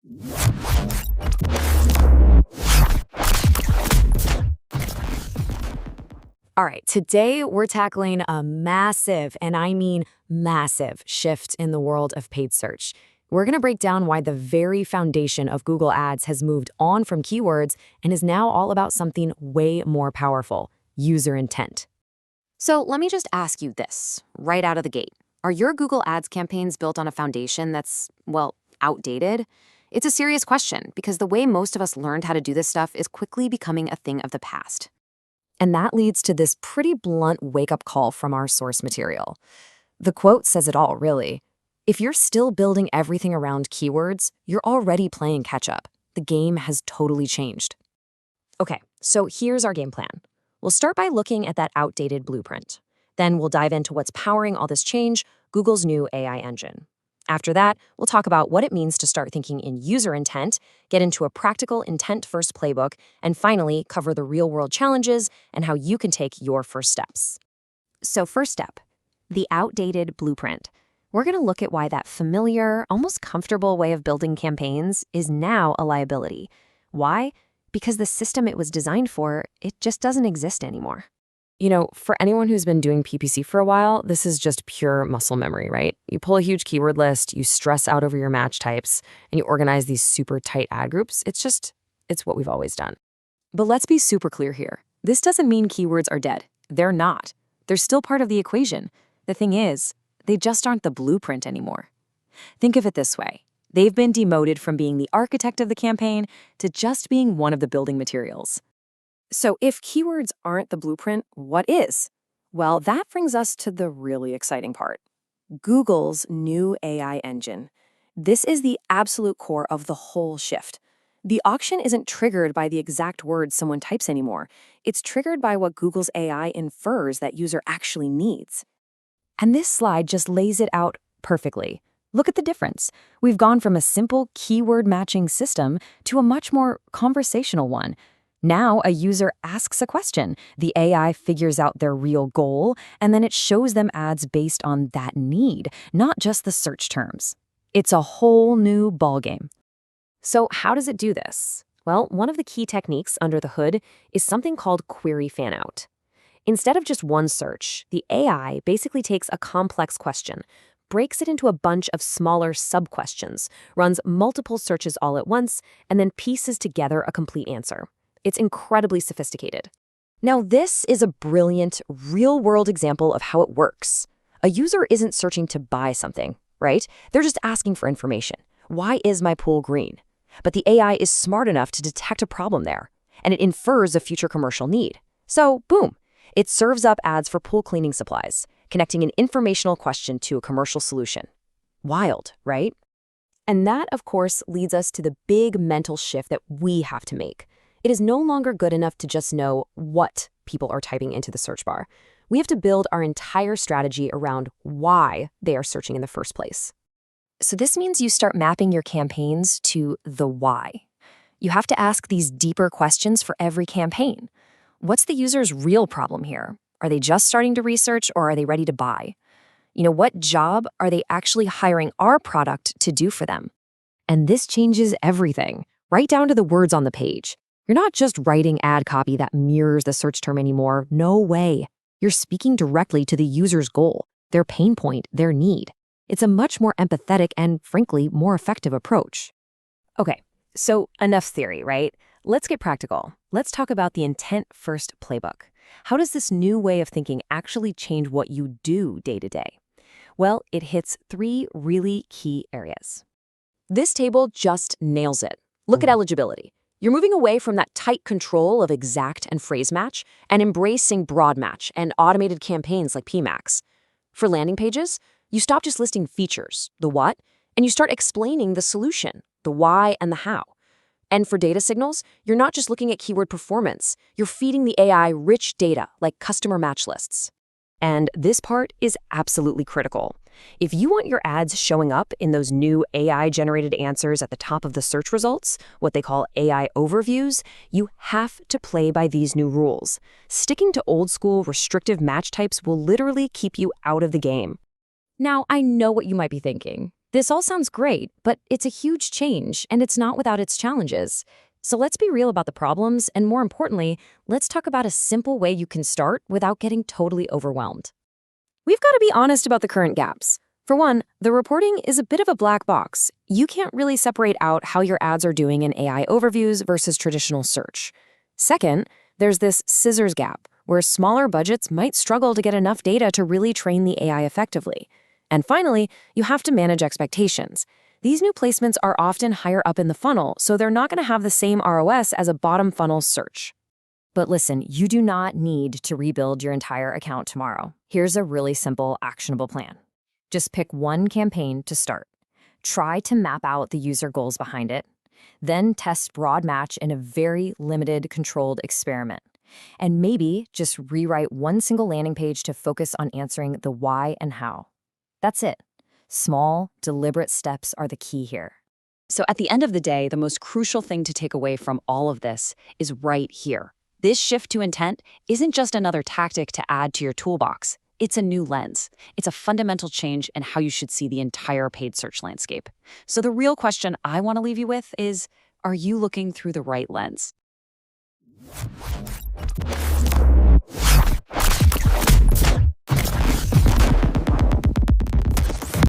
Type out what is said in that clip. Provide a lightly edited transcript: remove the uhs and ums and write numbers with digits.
All right, today we're tackling a massive, and I mean massive, shift in the world of paid search. We're going to break down why the very foundation of Google Ads has moved on from keywords and is now all about something way more powerful: user intent. So let me just ask you this right out of the gate. Are your Google Ads campaigns built on a foundation that's, well, outdated? It's a serious question because the way most of us learned how to do this stuff is quickly becoming a thing of the past. And that leads to this pretty blunt wake-up call from our source material. The quote says it all, really. If you're still building everything around keywords, you're already playing catch-up. The game has totally changed. Okay, so here's our game plan. We'll start by looking at that outdated blueprint. Then we'll dive into what's powering all this change, Google's new AI engine. After that, we'll talk about what it means to start thinking in user intent, get into a practical intent-first playbook, and finally cover the real-world challenges and how you can take your first steps. So first step, the outdated blueprint. We're going to look at why that familiar, almost comfortable way of building campaigns is now a liability. Why? Because the system it was designed for, it just doesn't exist anymore. You know, for anyone who's been doing PPC for a while, this is just pure muscle memory, right? You pull a huge keyword list, you stress out over your match types, and you organize these super tight ad groups. It's what we've always done. But let's be super clear here. This doesn't mean keywords are dead. They're not. They're still part of the equation. The thing is, they just aren't the blueprint anymore. Think of it this way. They've been demoted from being the architect of the campaign to just being one of the building materials. So if keywords aren't the blueprint, what is? Well, that brings us to the really exciting part. Google's new AI engine. This is the absolute core of the whole shift. The auction isn't triggered by the exact words someone types anymore. It's triggered by what Google's AI infers that user actually needs. And this slide just lays it out perfectly. Look at the difference. We've gone from a simple keyword matching system to a much more conversational one. Now a user asks a question, the AI figures out their real goal, and then it shows them ads based on that need, not just the search terms. It's a whole new ballgame. So how does it do this? Well, one of the key techniques under the hood is something called query fanout. Instead of just one search, the AI basically takes a complex question, breaks it into a bunch of smaller sub-questions, runs multiple searches all at once, and then pieces together a complete answer. It's incredibly sophisticated. Now, this is a brilliant, real-world example of how it works. A user isn't searching to buy something, right? They're just asking for information. Why is my pool green? But the AI is smart enough to detect a problem there, and it infers a future commercial need. So, boom, it serves up ads for pool cleaning supplies, connecting an informational question to a commercial solution. Wild, right? And that, of course, leads us to the big mental shift that we have to make. It is no longer good enough to just know what people are typing into the search bar. We have to build our entire strategy around why they are searching in the first place. So this means you start mapping your campaigns to the why. You have to ask these deeper questions for every campaign. What's the user's real problem here? Are they just starting to research, or are they ready to buy? What job are they actually hiring our product to do for them? And this changes everything, right down to the words on the page. You're not just writing ad copy that mirrors the search term anymore. No way. You're speaking directly to the user's goal, their pain point, their need. It's a much more empathetic and, frankly, more effective approach. Okay, so enough theory, right? Let's get practical. Let's talk about the intent-first playbook. How does this new way of thinking actually change what you do day to day? Well, it hits 3 really key areas. This table just nails it. Look at eligibility. You're moving away from that tight control of exact and phrase match and embracing broad match and automated campaigns like PMax. For landing pages, you stop just listing features, the what, and you start explaining the solution, the why and the how. And for data signals, you're not just looking at keyword performance, you're feeding the AI rich data like customer match lists. And this part is absolutely critical. If you want your ads showing up in those new AI-generated answers at the top of the search results, what they call AI overviews, you have to play by these new rules. Sticking to old-school restrictive match types will literally keep you out of the game. Now, I know what you might be thinking. This all sounds great, but it's a huge change, and it's not without its challenges. So let's be real about the problems, and more importantly, let's talk about a simple way you can start without getting totally overwhelmed. We've got to be honest about the current gaps. For one, the reporting is a bit of a black box. You can't really separate out how your ads are doing in AI overviews versus traditional search. Second, there's this scissors gap, where smaller budgets might struggle to get enough data to really train the AI effectively. And finally, you have to manage expectations. These new placements are often higher up in the funnel, so they're not going to have the same ROS as a bottom funnel search. But listen, you do not need to rebuild your entire account tomorrow. Here's a really simple, actionable plan. Just pick one campaign to start. Try to map out the user goals behind it. Then test broad match in a very limited, controlled experiment. And maybe just rewrite one single landing page to focus on answering the why and how. That's it. Small, deliberate steps are the key here. So at the end of the day, the most crucial thing to take away from all of this is right here. This shift to intent isn't just another tactic to add to your toolbox. It's a new lens. It's a fundamental change in how you should see the entire paid search landscape. So the real question I want to leave you with is, are you looking through the right lens?